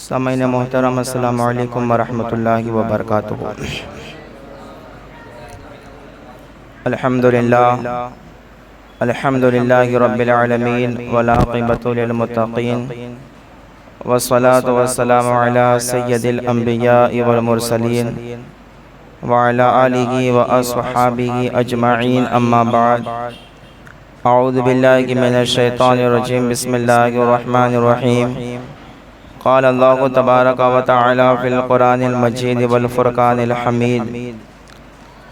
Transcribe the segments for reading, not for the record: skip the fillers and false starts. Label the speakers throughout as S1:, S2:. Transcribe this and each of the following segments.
S1: سامعین محترم، السلام علیکم ورحمۃ اللہ وبرکاتہ۔ الحمدللہ رب العالمین والعاقبۃ للمتقین، والصلاة والسلام علی سید الانبیاء والمرسلین وعلی آلہ واصحابہ اجمعین، اما بعد۔ اعوذ باللہ من الشیطان الرجیم، بسم اللہ الرحمن الرحیم۔ قال اللہ تبارک و تعالی فی القرآن المجید والفرقان الحمید،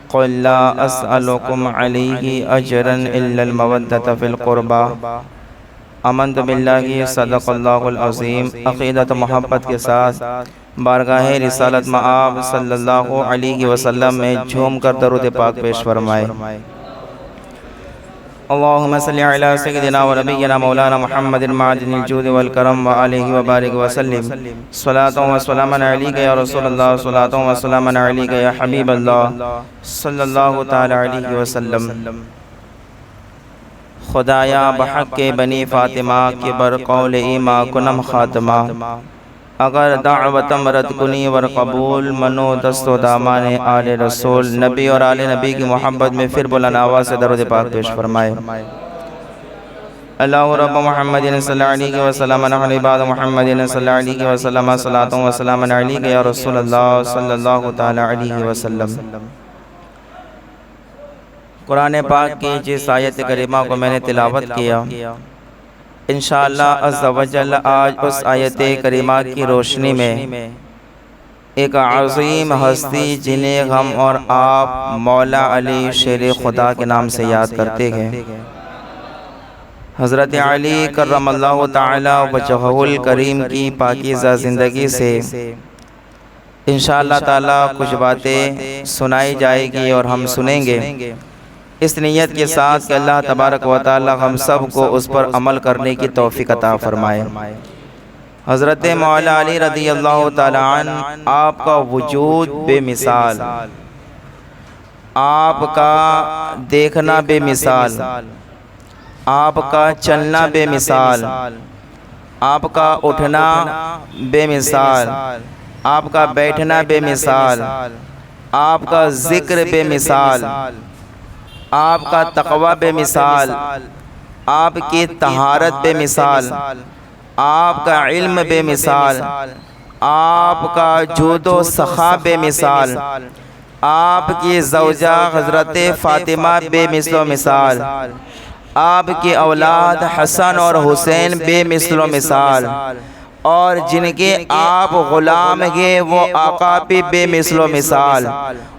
S1: قل لا اسألکم علیہ اجرا الا المودۃ فی القربى، آمنت باللہ، صدق اللہ العظیم۔ عقیدت محبت کے ساتھ بارگاہ رسالت مآب صلی اللہ علیہ وسلم میں جھوم کر درود پاک پیش فرمائے۔ اللہم صلی علی سیدنا و نبینا مولانا محمد معدن الجود والکرم وآلہ وبارک وسلم، صلاۃ و سلام علیک یا رسول اللہ، صلاۃ و سلام علیک یا حبیب اللہ صلی اللہ تعالی علیہ وسلم۔ خدایا بحق کے بنی فاطمہ کے بر قول ایما کنم خاتمہ، اگر دعوتم رد کنی ور قبول، منو دست و دامان آل رسول۔ نبی اور آل نبی کی محبت میں پھر بلند آواز سے درود پاک پیش فرمائے۔ اللہ رب محمد صلی اللہ علیہ وسلم، نحن عباد محمد صلی اللہ علیہ وسلم، صلاۃ و سلام علیک یا رسول اللہ صلی اللہ تعالی علیہ وسلم۔ قرآن پاک کی جس آیت کریمہ کو میں نے تلاوت کیا، انشاءاللہ عز و جل آج اس آیت کریمہ کی روشنی میں ایک عظیم ہستی جنہیں ہم اور آپ مولا علی شیر خدا کے نام سے یاد کرتے ہیں، حضرت علی کرم اللہ تعالی وجہہ الکریم کی پاکیزہ زندگی سے انشاءاللہ تعالی کچھ باتیں سنائی جائے گی اور ہم سنیں گے، اس نیت کے ساتھ کہ اللہ تبارک و تعالی ہم سب کو اس پر عمل کرنے کی توفیق عطا فرمائے۔ حضرت مولا علی رضی اللہ تعالی عنہ، آپ کا وجود بے مثال، آپ کا دیکھنا بے مثال، آپ کا چلنا بے مثال، آپ کا اٹھنا بے مثال، آپ کا بیٹھنا بے مثال، آپ کا ذکر بے مثال، آپ کا تقوی بے مثال، آپ کی طہارت بے مثال، آپ کا علم بے مثال، آپ کا جود و سخا بے مثال، آپ کی زوجہ حضرت فاطمہ بے مثل و مثال، آپ کی اولاد حسن اور حسین بے مثل و مثال، اور جن کے آپ غلام ہیں وہ آقا بھی بے مثل و مثال،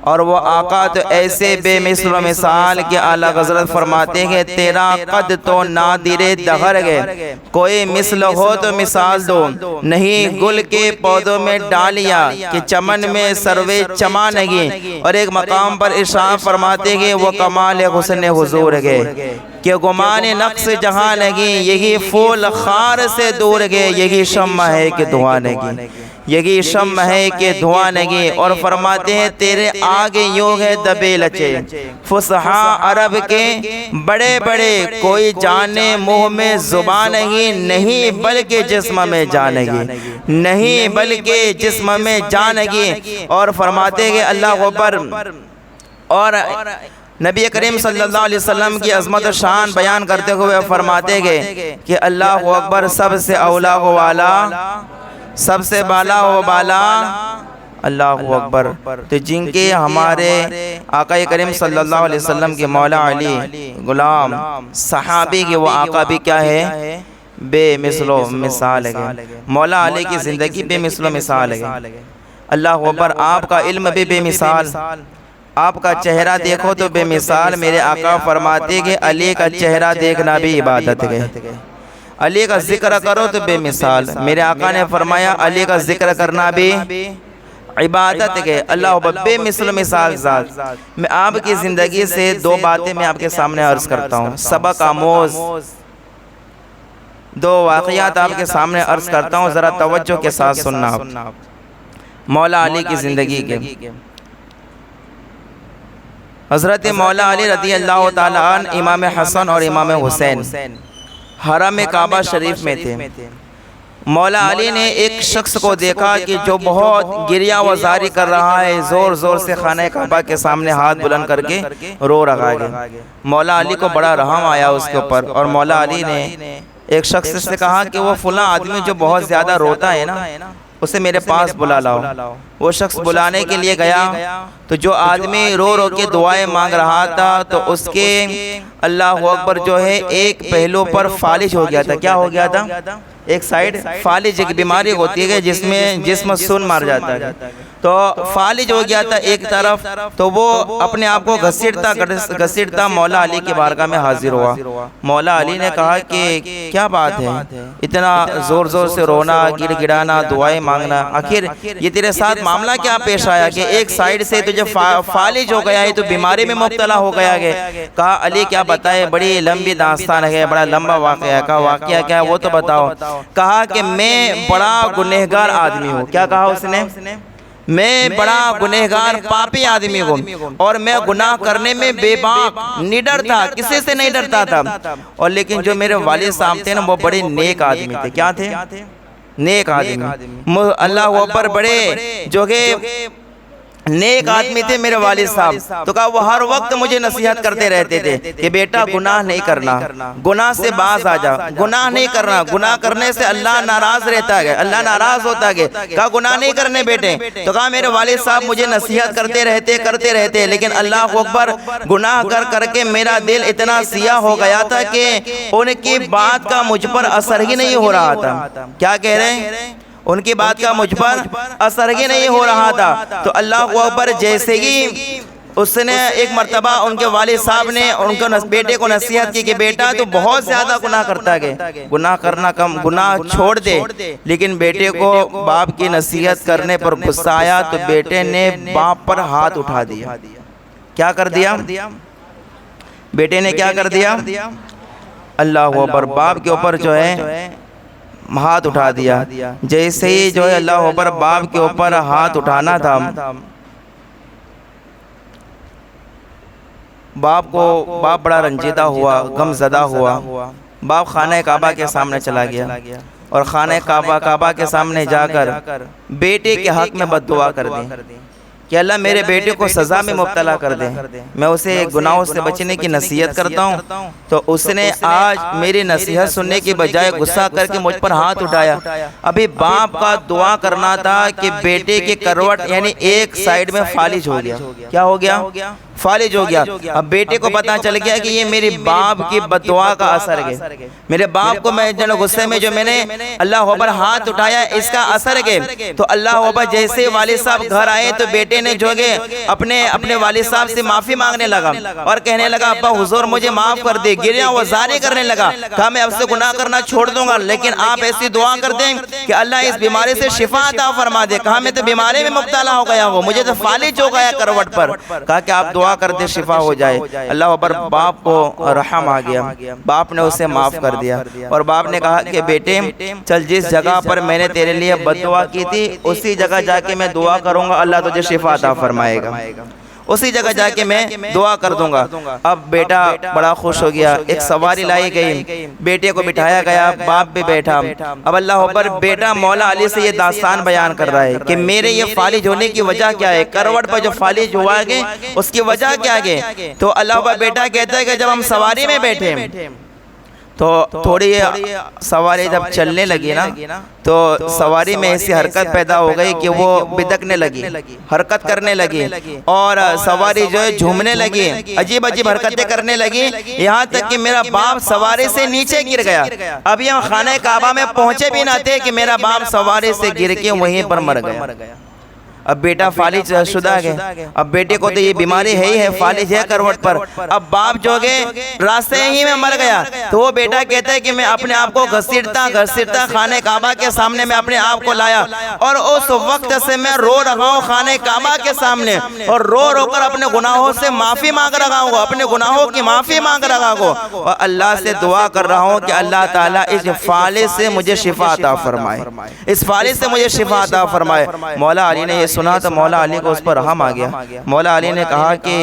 S1: اور وہ آقا تو ایسے بے مثل و مثال کہ اعلیٰ حضرت فرماتے ہیں تیرا قد تو نادر دہر ہے، کوئی مثل ہو تو مثال دو، نہیں گل کے پودوں میں ڈالیا کہ چمن میں سروے چما نہیں، اور ایک مقام پر ارشاد فرماتے ہیں وہ کمال حسن حضور ہے کہ گمان نقص جہاں نہیں، یہی پھول خار سے دور گئے، یہی شمع ہے کہ دھواں نہیں، یہی شمع ہے کہ دھواں نہیں، اور فرماتے ہیں تیرے آگے یوں ہے دبے لچے فصحاء عرب کے بڑے بڑے، کوئی جانے منہ میں زبان نہیں، نہیں بلکہ جسم میں جان نہیں، نہیں بلکہ جسم میں جان نہیں، اور فرماتے ہیں اللہ اکبر، اور نبی کریم صلی اللہ علیہ وسلم کی عظمت و شان بیان کرتے ہوئے فرماتے گئے کہ اللہ اکبر، سب سے اولا و والا، سب سے بالا و بالا، اللہ اکبر۔ تو جن کے ہمارے آقا کریم صلی اللہ علیہ وسلم کے مولا علی غلام صحابی کے وہ آقا بھی کیا ہے؟ بے مثل و مثال ہے۔ مولا علی کی زندگی بے مثل و مثال ہے۔ اللہ اکبر، آپ کا علم بھی بے مثال، آپ کا چہرہ دیکھو تو بے مثال۔ میرے آقا فرماتے کہ علی کا چہرہ دیکھنا بھی عبادت ہے، علی کا ذکر کرو تو بے مثال۔ میرے آقا نے فرمایا علی کا ذکر کرنا بھی عبادت ہے، اللہ بے مثل مثال ذات۔ میں آپ کی زندگی سے دو باتیں میں آپ کے سامنے عرض کرتا ہوں، سبق آموز دو واقعات آپ کے سامنے عرض کرتا ہوں، ذرا توجہ کے ساتھ سننا۔ مولا علی کی زندگی کے حضرت مولا علی رضی اللہ تعالیٰ عنہ، امام حسن اور امام حسین حرم کعبہ شریف میں تھے۔ مولا علی نے ایک شخص کو دیکھا کہ جو بہت گریہ وزاری کر رہا ہے، زور زور سے خانہ کعبہ کے سامنے ہاتھ بلند کر کے رو رہا ہے۔ مولا علی کو بڑا رحم آیا اس کے اوپر، اور مولا علی نے ایک شخص سے کہا کہ وہ فلاں آدمی جو بہت زیادہ روتا ہے نا، اسے میرے پاس بلا لاؤ۔ وہ شخص بلانے کے لیے گیا تو جو آدمی رو رو کے دعائیں مانگ رہا تھا تو اس کے اللہ اکبر جو ہے ایک پہلو پر فالج ہو گیا تھا۔ کیا ہو گیا تھا؟ ایک سائیڈ فالج، ایک بیماری ہوتی ہے جس میں جسم سن مار جاتا ہے، تو فالج ہو گیا تھا ایک طرف۔ تو وہ اپنے آپ کو گھسیٹتا مولا علی کی بارگاہ میں حاضر ہوا۔ مولا علی نے کہا کہ کیا بات ہے، اتنا زور زور سے رونا، گڑ گڑانا، دعائیں مانگنا، آخر یہ تیرے ساتھ معاملہ کیا پیش آیا کہ ایک سائیڈ سے تجھے فالج ہو گیا ہے، تو بیماری میں مبتلا ہو گیا ہے؟ کہا علی کیا بتائے، بڑی لمبی داستان ہے، بڑا لمبا واقعہ ہے۔ کہا واقعہ کیا ہے وہ تو بتاؤ۔ کہا کہ میں بڑا گنہگار آدمی ہوں۔ کیا کہا اس نے؟ میں بڑا گنہگار پاپی آدمی ہوں، اور میں گناہ کرنے میں بے باک نڈر تھا، کسی سے نہیں ڈرتا تھا۔ اور لیکن جو میرے والد صاحب تھے نا، وہ بڑے نیک آدمی تھے۔ کیا تھے؟ نیک آدمی، اللہ اکبر، بڑے جو کہ نیک آدمی تھے میرے والد صاحب۔ تو کہا وہ ہر وقت مجھے نصیحت کرتے رہتے تھے کہ بیٹا گناہ نہیں کرنا، گناہ سے باز آ جا، گناہ نہیں کرنا، گناہ کرنے سے اللہ ناراض رہتا ہے، اللہ ناراض ہوتا ہے۔ کہا گناہ نہیں کرنے بیٹے۔ تو کہا میرے والد صاحب مجھے نصیحت کرتے رہتے، لیکن اللہ اکبر، گناہ کر کے میرا دل اتنا سیاہ ہو گیا تھا کہ ان کی بات کا مجھ پر اثر ہی نہیں ہو رہا تھا۔ کیا کہہ رہے ہیں؟ ان کی بات کا مجھ پر اثر ہی نہیں ہو رہا تھا۔ تو اللہ اکبر، جیسے ہی اس نے ایک مرتبہ ان کے والد صاحب نے ان کو بیٹے کو نصیحت کی کہ بیٹا تو بہت زیادہ گناہ کرتا ہے، گناہ کرنا کم، گناہ چھوڑ دے۔ لیکن بیٹے کو باپ کی نصیحت کرنے پر غصہ آیا تو بیٹے نے باپ پر ہاتھ اٹھا دیا۔ کیا کر دیا؟ بیٹے نے کیا کر دیا؟ اللہ اکبر، باپ کے اوپر جو ہے ہاتھ اٹھا دیا۔ جیسے ہی جو ہے اللہ اکبر باپ کے اوپر ہاتھ اٹھانا تھا، باپ بڑا رنجیدہ ہوا، غم زدہ ہوا۔ باپ خانہ کعبہ کے سامنے چلا گیا، اور خانہ کعبہ کے سامنے جا کر بیٹے کے حق میں بد دعا کر دی کہ اللہ میرے بیٹے کو سزا میں مبتلا کر دے، میں اسے گناہوں سے بچنے کی نصیحت کرتا ہوں، تو اس نے آج میری نصیحت سننے کی بجائے غصہ کر کے مجھ پر ہاتھ اٹھایا۔ ابھی باپ کا دعا کرنا تھا کہ بیٹے کی کروٹ یعنی ایک سائیڈ میں فالج ہو گیا۔ کیا ہو گیا؟ فالج ہو گیا۔ اب بیٹے کو پتا چل گیا کہ یہ میری باپ کی بد دعا کا اثر ہے، میرے باپ کو میں غصے میں جو میں نے اللہ اکبر ہاتھ اٹھایا اس کا اثر ہے۔ تو اللہ اکبر جیسے والد صاحب گھر آئے تو بیٹے نے جو ہے اپنے والد صاحب سے معافی مانگنے لگا اور کہنے لگا ابا حضور مجھے معاف کر دے، گریہ وزاری کرنے لگا۔ کہا میں اب سے گناہ کرنا چھوڑ دوں گا، لیکن آپ ایسی دعا کر دیں کہ اللہ اس بیماری سے شفا عطا فرما دے۔ کہا میں تو بیماری میں مبتلا ہو گیا ہوں، مجھے تو فالج ہو گیا کروٹ پر۔ کہا کہ آپ دعا کر دے شفا ہو جائے۔ اللہ اکبر، باپ کو رحم آ گیا، باپ نے اسے معاف کر دیا، اور باپ نے کہا کہ بیٹے چل جس جگہ پر میں نے تیرے لیے بد دعا کی تھی اسی جگہ جا کے میں دعا کروں گا، اللہ تجھے شفا عطا فرمائے گا، اسی جگہ جا کے میں دعا کر دوں گا۔ اب بیٹا بڑا خوش ہو گیا، ایک سواری لائی گئی، بیٹے کو بٹھایا گیا، باپ بھی بیٹھا۔ اب اللہ اکبر، بیٹا مولا علی سے یہ داستان بیان کر رہا ہے کہ میرے یہ فالج ہونے کی وجہ کیا ہے، کروٹ پر جو فالج ہوا ہے اس کی وجہ کیا ہے۔ تو اللہ اکبر، بیٹا کہتا ہے کہ جب ہم سواری میں بیٹھے تو تھوڑی سواری جب چلنے لگی نا تو سواری میں ایسی حرکت پیدا ہو گئی کہ وہ بدکنے لگی، حرکت کرنے لگی، اور سواری جو ہے جھومنے لگی، عجیب عجیب حرکتیں کرنے لگی، یہاں تک کہ میرا باپ سواری سے نیچے گر گیا۔ ابھی ہم خانہ کعبہ میں پہنچے بھی نہ تھے کہ میرا باپ سواری سے گر کے وہیں پر مر گیا۔ اب بیٹا فالج شدہ ہے، اب بیٹے کو تو یہ بیماری ہے ہی ہے، فالج ہے کروٹ پر۔ اب باپ جو گئے راستے ہی میں مر گیا، تو وہ بیٹا کہتا ہے کہ میں اپنے آپ کو گھسیٹتا خانہ کعبہ کے سامنے میں اپنے آپ کو لایا، اور اس وقت سے میں رو رہا ہوں خانہ کعبہ کے سامنے، اور رو کر اپنے گناہوں سے معافی مانگ رہا ہوں، اپنے گناہوں کی معافی مانگ رہا ہوں، اور اللہ سے دعا کر رہا ہوں کہ اللہ تعالیٰ اس فالج سے مجھے شفا عطا فرمائے، اس فالج سے مجھے شفا عطا فرمائے۔ مولا علی نے یہ سنا تو مولا علی کو اس پر رحم آ گیا۔ مولا علی نے کہا کہ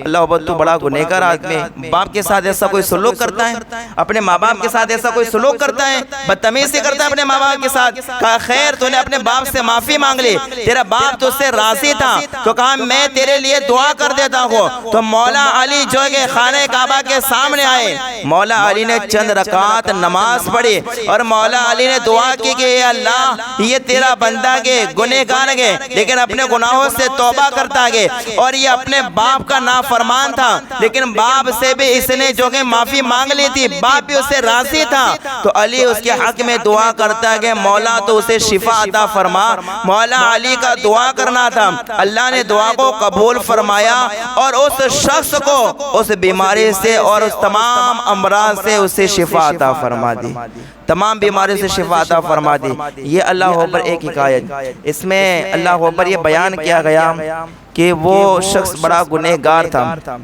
S1: اللہ اکبر تو بڑا گنہگار آدمی، باپ کے ساتھ ایسا کوئی سلوک کرتا ہے، اپنے ماں باپ کے ساتھ ایسا کوئی سلوک کرتا ہے، بدتمیزی کرتا ہے اپنے ماں باپ کے ساتھ۔ کہا خیر تو نے اپنے باپ سے معافی مانگ لی، تیرا باپ تو سے راضی تھا، تو کہا میں تیرے لیے دعا کر دیتا ہوں۔ تو مولا علی جو کہ خانہ کعبہ کے سامنے آئے، مولا علی نے چند رکعت نماز پڑھی اور مولا علی نے دعا کی کہ اے اللہ یہ تیرا بندہ کے گنہگار ہے لیکن اپنے گناہوں سے توبہ کرتا ہے، اور یہ اپنے باپ کا نافرمان تھا لیکن باپ سے بھی اس نے جو کہ معافی مانگ لی تھی، باپ بھی اس سے راضی تھا۔ تو علی اس کے حق میں دعا کرتا ہے کہ مولا تو اسے شفا عطا فرما۔ مولا علی کا دعا کرنا تھا، اللہ نے دعا کو قبول فرمایا اور اس شخص کو اس بیماری سے اور اس تمام امراض سے اسے شفا عطا فرما دی، تمام بیماری سے شفا عطا فرما دی۔ یہ اللہ اکبر ایک حکایت، اس میں اللہ اکبر یہ بیان کیا گیا کہ وہ شخص بڑا گنہگار تھا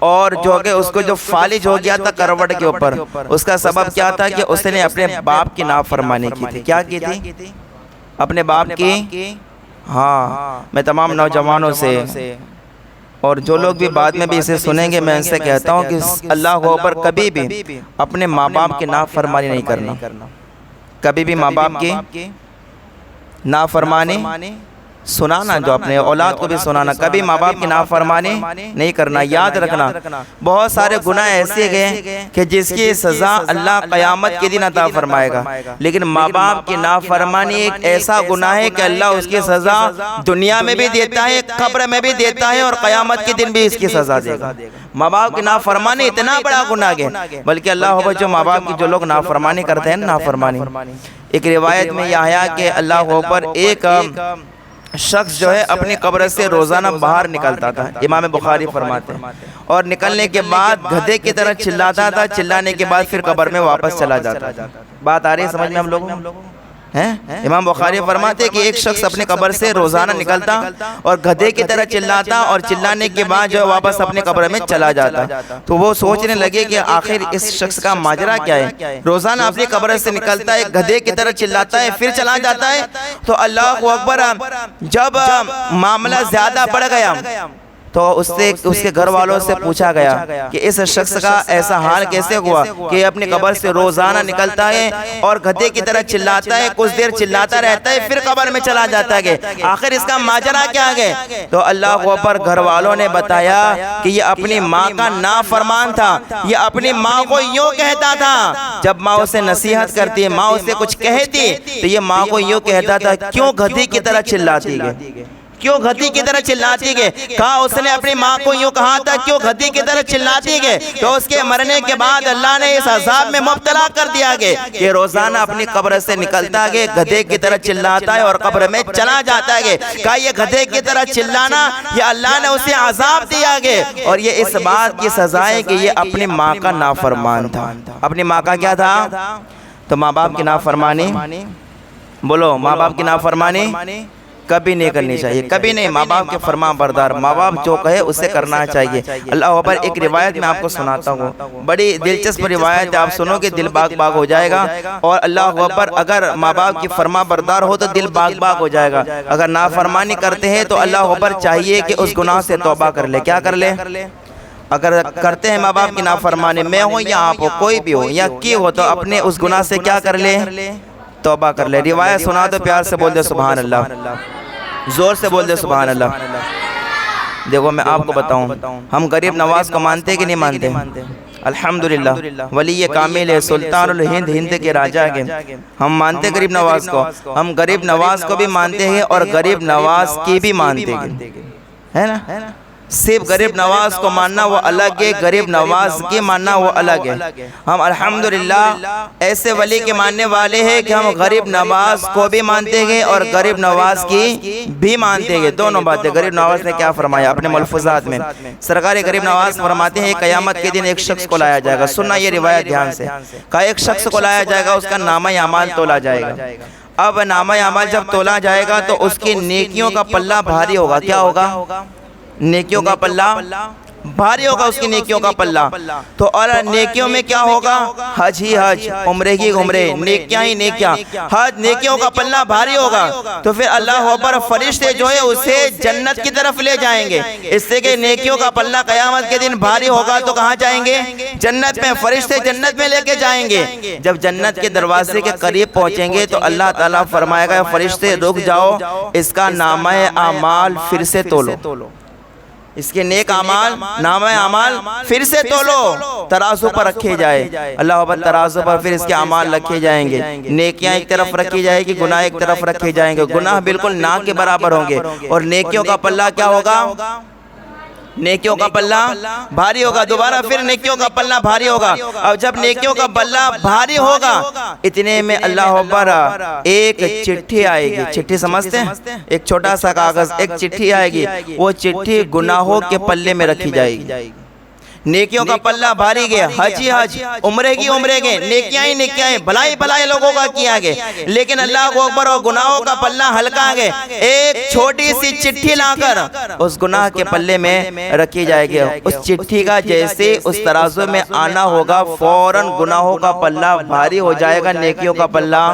S1: اور جو کہ اس کو جو فالج ہو گیا تھا کروٹ کے اوپر، اس کا سبب کیا تھا کہ اس نے اپنے باپ کی نافرمانی کی تھی۔ کیا کی تھی؟ اپنے باپ کی۔ ہاں میں تمام نوجوانوں سے اور جو لوگ بھی بعد میں بھی اسے سنیں گے میں ان سے کہتا ہوں کہ اللہ کو اوپر کبھی بھی اپنے ماں باپ کی نافرمانی نہیں کرنا، کبھی بھی ماں باپ کی نافرمانی سنانا، جو اپنے اولاد کو بھی سنانا، کبھی ماں باپ کی نافرمانی نہیں کرنا۔ یاد رکھنا بہت سارے گناہ ایسے گئے کہ جس کی سزا اللہ قیامت کے دن عطا فرمائے گا، لیکن ماں باپ کی نافرمانی ایک ایسا گناہ ہے کہ اللہ اس کی سزا دنیا میں بھی دیتا ہے، قبر میں بھی دیتا ہے اور قیامت کے دن بھی اس کی سزا دے گا۔ ماں باپ کی نافرمانی اتنا بڑا گناہ ہے، بلکہ اللہ جو ماں باپ کی جو لوگ نافرمانی کرتے ہیں نافرمانی، ایک روایت میں یہ آیا کہ اللہ پر ایک شخص جو ہے اپنی قبر سے روزانہ باہر نکلتا تھا، امام بخاری فرماتے ہیں، اور نکلنے کے بعد گدھے کی طرح چلاتا تھا، چلانے کے بعد پھر قبر میں واپس چلا جاتا تھا۔ بات آ رہی ہے سمجھ میں ہم لوگوں؟ امام بخاری فرماتے ہیں کہ ایک شخص اپنے قبر سے روزانہ نکلتا اور گدھے کی طرح چلاتا اور چلانے کے بعد جو واپس اپنے قبر میں چلا جاتا۔ تو وہ سوچنے لگے کہ آخر اس شخص کا ماجرا کیا ہے، روزانہ اپنی قبر سے نکلتا ہے، گدھے کی طرح چلاتا ہے، پھر چلا جاتا ہے۔ تو اللہ اکبر جب معاملہ زیادہ بڑھ گیا تو اس کے گھر والوں سے پوچھا گیا کہ اس شخص کا ایسا حال کیسے ہوا کہ اپنی قبر سے روزانہ نکلتا ہے اور گدھے کی طرح چلاتا ہے، کچھ دیر چلاتا رہتا ہے پھر قبر میں چلا جاتا ہے، آخر اس کا ماجرا کیا ہے؟ تو اللہ پر گھر والوں نے بتایا کہ یہ اپنی ماں کا نافرمان تھا، یہ اپنی ماں کو یوں کہتا تھا، جب ماں اسے نصیحت کرتی، ماں اسے کچھ کہتی تو یہ ماں کو یوں کہتا تھا کیوں گدھے کی طرح چلاتی ہے، کیوں گدھے کی طرح چلاتی ہے؟ کہا اس نے اپنی ماں کو یوں کہا تھا کیوں گدھے کی طرح چلاتی ہے؟ تو اس کے مرنے کے بعد اللہ نے اس عذاب میں مبتلا کر دیا کہ روزانہ اپنی قبر سے نکلتا ہے، گدھے کی طرح چلاتا ہے اور قبر میں چلا جاتا ہے۔ کہا یہ گدھے کی طرح چلانا یہ اللہ نے اسے عذاب دیا گیا، اور یہ اس بات کی سزا ہے کہ یہ اپنی ماں کا نافرمان تھا۔ اپنی ماں کا کیا تھا؟ تو ماں باپ کی نافرمانی، بولو ماں باپ کی نافرمانی کبھی نہیں کرنی چاہیے، کبھی نہیں۔ ماں باپ کے فرما بردار، ماں باپ جو کہے اسے کرنا چاہیے۔ اللہ اکبر ایک روایت میں آپ کو سناتا ہوں، بڑی دلچسپ روایت ہے، آپ سنو گے دل باغ باغ ہو جائے گا۔ اور اللہ اکبر اگر ماں باپ کی فرما بردار ہو تو دل باغ باغ ہو جائے گا، اگر نافرمانی کرتے ہیں تو اللہ اکبر چاہیے کہ اس گناہ سے توبہ کر لے۔ کیا کر لے؟ اگر کرتے ہیں ماں باپ کی نافرمانی، میں ہوں یا آپ ہو، کوئی بھی ہو یا کی ہو، تو اپنے اس گناہ سے کیا کر لے؟ توبہ کر لے۔ روایت سنا دو، پیار سے بول دے سبحان اللہ، زور سے بول دے سبحان اللہ۔ دیکھو میں آپ کو بتاؤں، ہم غریب نواز کو مانتے کہ نہیں مانتے؟ الحمدللہ ولی کامل ہے، سلطان الہند، ہند کے راجہ کے، ہم مانتے غریب نواز کو، ہم غریب نواز کو بھی مانتے ہیں اور غریب نواز کی بھی مانتے ہیں، ہے نا؟ صرف غریب نواز کو ماننا وہ الگ ہے، غریب نواز کی ماننا وہ الگ ہے۔ ہم الحمدللہ ایسے ولی کے ماننے والے ہیں کہ ہم غریب نواز کو بھی مانتے ہیں اور غریب نواز کی بھی مانتے ہیں، دونوں باتیں۔ غریب نواز نے کیا فرمایا اپنے ملفوظات میں؟ سرکار غریب نواز فرماتے ہیں قیامت کے دن ایک شخص کو لایا جائے گا، سننا یہ روایت دھیان سے، کہا ایک شخص کو لایا جائے گا، اس کا نامہ اعمال تولا جائے گا۔ اب نامہ اعمال جب تولا جائے گا تو اس کی نیکیوں کا پلہ بھاری ہوگا۔ کیا ہوگا؟ نیکیوں کا پلہ بھاری ہوگا اس کی نیکیوں کا پلہ. تو اور نیکیوں میں کیا ہوگا؟ حج ہی حج، عمرے ہی عمرے، نیکیاں ہی نیکیاں. حج نیکیوں کا پلہ بھاری ہوگا تو پھر اللہ اکبر فرشتے جو ہے اسے جنت کی طرف لے جائیں گے. اس سے کہ نیکیوں کا پلہ قیامت کے دن بھاری ہوگا تو کہاں جائیں گے؟ جنت میں. فرشتے جنت میں لے کے جائیں گے. جب جنت کے دروازے کے قریب پہنچیں گے تو اللہ تعالیٰ فرمائے گا فرشتے رک جاؤ، اس کا نامہ اعمال پھر سے تولو. اس کے نیک اعمال، نامہ اعمال پھر سے تولو، ترازو پر رکھے جائے. اللہ اکبر. ترازو پر پھر اس کے اعمال رکھے جائیں گے. نیکیاں ایک طرف رکھی جائے گی، گناہ ایک طرف رکھے جائیں گے. گناہ بالکل نہ کے برابر ہوں گے اور نیکیوں کا پلہ کیا ہوگا؟ نیکیوں کا پلہ بھاری ہوگا. دوبارہ پھر نیکیوں کا پلہ بھاری ہوگا. اور جب نیکیوں کا پلہ بھاری ہوگا اتنے میں اللہ اکبر ایک چٹھی آئے گی. چٹھی سمجھتے ہیں؟ ایک چھوٹا سا کاغذ، ایک چٹھی آئے گی. وہ چٹھی گناہوں کے پلے میں رکھی جائے گی. نیکیوں کا پلہ بھاری گیا، حج ہی حج، عمرے کی عمرے گئے، نیکیاں ہی نیکیاں ہیں، بھلائی بھلائی لوگوں کا کیا گئے. لیکن اللہ کو اکبر اور گناہوں کا پلہ ہلکا گئے. ایک چھوٹی سی چٹھی لا کر اس گناہ کے پلے میں رکھی جائے گی. اس چٹھی کا جیسے اس ترازو میں آنا ہوگا فوراً گناہوں کا پلہ بھاری ہو جائے گا، نیکیوں کا پلہ،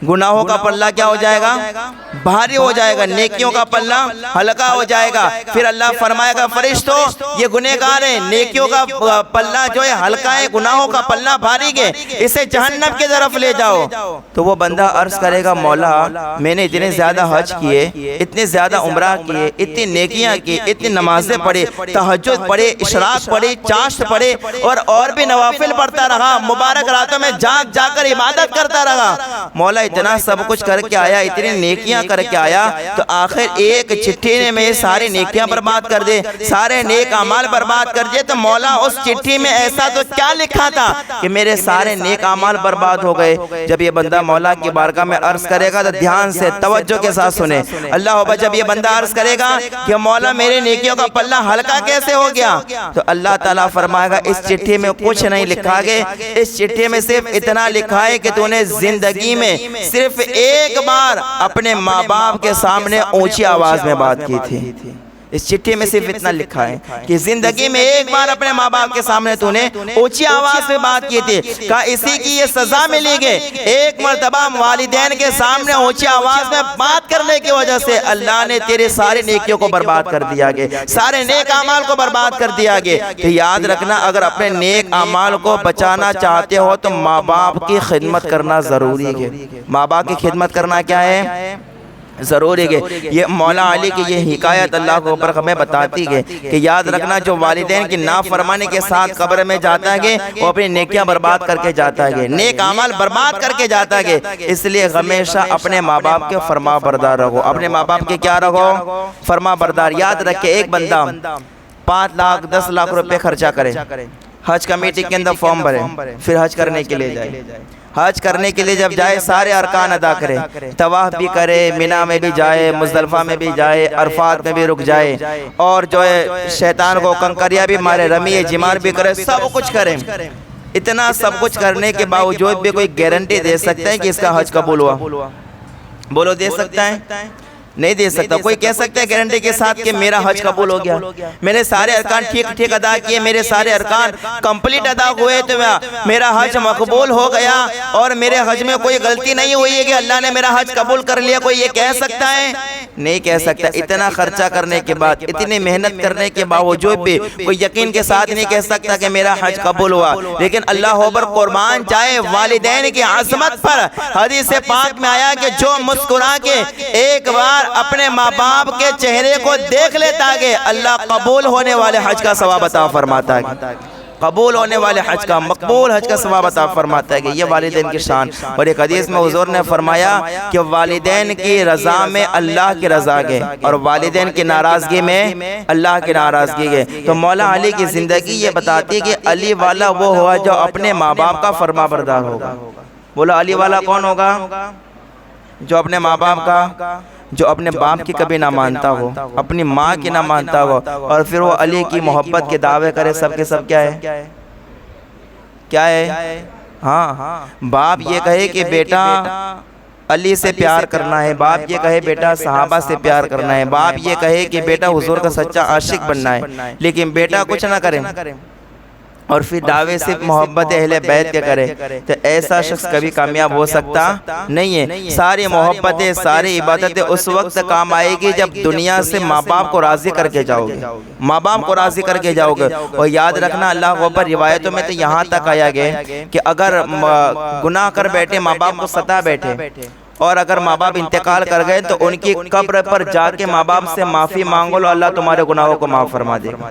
S1: گناہوں کا پلہ کیا ہو جائے گا؟ بھاری ہو جائے گا. نیکیوں کا پلہ ہلکا ہو جائے گا. پھر اللہ فرمائے گا فرشتوں یہ گنہگار ہیں، نیکیوں کا پلہ جو ہے ہلکا ہے، گناہوں کا پلہ بھاری ہے، اسے جہنم کی طرف لے جاؤ. تو وہ بندہ عرض کرے گا مولا میں نے اتنے زیادہ حج کیے، اتنے زیادہ عمرہ کیے، اتنی نیکیاں کی، اتنی نمازیں پڑھی، تہجد پڑھے، اشراق پڑھی، چاشت پڑھے اور بھی نوافل پڑھتا رہا، مبارک راتوں میں جاگ جا کر عبادت کرتا رہا. مولا اتنا سب کچھ کر کے آیا، اتنی نیکیاں کر کے آیا، تو آخر ایک چٹھی نے میں ساری نیکیاں برباد کر دے، سارے نیک اعمال برباد کر دے. تو مولا اس چٹھی میں ایسا تو کیا لکھا تھا کہ میرے سارے نیک اعمال برباد ہو گئے؟ جب یہ بندہ مولا کی بارگاہ میں عرض کرے گا تو دھیان سے توجہ کے ساتھ سنیں. اللہ اکبر. جب یہ بندہ عرض کرے گا کہ مولا میرے نیکیوں کا پلہ ہلکا کیسے ہو گیا؟ تو اللہ تعالیٰ فرمائے گا اس چٹھی میں کچھ نہیں لکھا گیا، اس چٹھی میں صرف اتنا لکھا ہے کہ تو نے زندگی میں صرف ایک بار اپنے ماں باپ کے سامنے اونچی آواز میں بات کی تھی. اس چٹھی میں صرف اتنا لکھا ہے کہ زندگی میں ایک بار اپنے ماں باپ کے سامنے تو نے اونچی آواز میں بات کی تھی. کہا اسی کی یہ سزا ملی گئی. ایک مرتبہ والدین کے سامنے اونچی آواز میں بات کرنے کی وجہ سے اللہ نے تیرے سارے نیکیوں کو برباد کر دیا گیا، سارے نیک اعمال کو برباد کر دیا گیا. تو یاد رکھنا اگر اپنے نیک اعمال کو بچانا چاہتے ہو تو ماں باپ کی خدمت کرنا ضروری ہے. ماں باپ کی خدمت کرنا کیا ہے؟ ضروری ہے. یہ مولا علی کی یہ حکایت اللہ کو اوپر ہمیں بتاتی ہے کہ یاد رکھنا جو والدین کی نافرمانی کے ساتھ قبر میں جاتا ہے وہ اپنی نیکیاں برباد کر کے جاتا ہے، نیک اعمال برباد کر کے جاتا ہے. اس لیے ہمیشہ اپنے ماں باپ کے فرما بردار رہو، اپنے ماں باپ کے کیا رہو؟ فرما بردار. یاد رکھے ایک بندہ 5 لاکھ 10 لاکھ روپے خرچہ کرے، حج کمیٹی کے اندر فارم بھرے، پھر حج کرنے کے لیے جائے. حج کرنے کے لیے جب جائے سارے ارکان ادا کرے، طواف بھی کرے، مینا میں بھی جائے، مزدلفہ میں بھی جائے، عرفات میں بھی رک جائے، اور جو ہے شیطان کو کنکریاں بھی مارے، رمیے جمار بھی کرے، سب کچھ کرے. اتنا سب کچھ کرنے کے باوجود بھی کوئی گارنٹی دے سکتا ہے کہ اس کا حج قبول ہوا؟ بولو دے سکتا ہے؟ نہیں دے سکتا. کوئی کہہ سکتا ہے گارنٹی کے ساتھ کہ میرا حج قبول ہو گیا، میں نے سارے ارکان ٹھیک ادا کیے، میرے سارے ارکان کمپلیٹ ادا ہوئے تو میرا حج مقبول ہو گیا اور میرے حج میں کوئی غلطی نہیں ہوئی ہے کہ اللہ نے میرا حج قبول کر لیا؟ کوئی یہ کہہ سکتا ہے؟ نہیں کہہ سکتا. اتنا خرچہ کرنے کے بعد، اتنی محنت کرنے کے باوجود بھی کوئی یقین کے ساتھ نہیں کہہ سکتا کہ میرا حج قبول ہوا. لیکن اللہ اکبر قربان جائے والدین کی عظمت پر. حدیث پاک میں آیا کہ جو مسکرا کے ایک بار اپنے ماں باپ کے چہرے کو دیکھ لیتا ہے اللہ قبول ہونے والے حج کا ثواب عطا فرماتا ہے، قبول ہونے والے حج کا، مقبول حج کا ثواب عطا فرماتا ہے. کہ یہ والدین کی شان. اور ایک حدیث میں حضور نے فرمایا کہ والدین کی رضا میں اللہ کی رضا ہے اور والدین کی ناراضگی میں اللہ کی ناراضگی ہے. تو مولا علی کی زندگی یہ بتاتی ہے کہ علی والا وہ ہوا جو اپنے ماں باپ کا فرما بردار ہوگا. بولا علی والا کون ہوگا؟ جو اپنے ماں باپ کا، جو اپنے باپ کی کبھی نہ مانتا ہو، اپنی ماں کی نہ مانتا ہو، اور پھر وہ علی کی محبت کے دعوے کرے. سب کے سب کیا ہے؟ کیا ہے؟ ہاں باپ یہ کہے کہ بیٹا علی سے پیار کرنا ہے، باپ یہ کہے بیٹا صحابہ سے پیار کرنا ہے، باپ یہ کہے کہ بیٹا حضور کا سچا عاشق بننا ہے، لیکن بیٹا کچھ نہ کرے اور پھر دعوے سے محبت اہل بیت کے کرے، تو ایسا شخص کبھی کامیاب ہو سکتا نہیں ہے۔ ساری محبتیں، ساری عبادتیں اس وقت کام آئے گی جب دنیا سے ماں باپ کو راضی کر کے جاؤ گے، ماں باپ کو راضی کر کے جاؤ گے۔ اور یاد رکھنا اللہ اکبر، روایتوں میں تو یہاں تک آیا گیا کہ اگر گناہ کر بیٹھے، ماں باپ کو ستا بیٹھے، اور اگر ماں باپ انتقال کر گئے تو ان کی قبر پر جا کے ماں باپ سے معافی مانگو لو، اللہ تمہارے گناہوں کو معاف فرما دے گا۔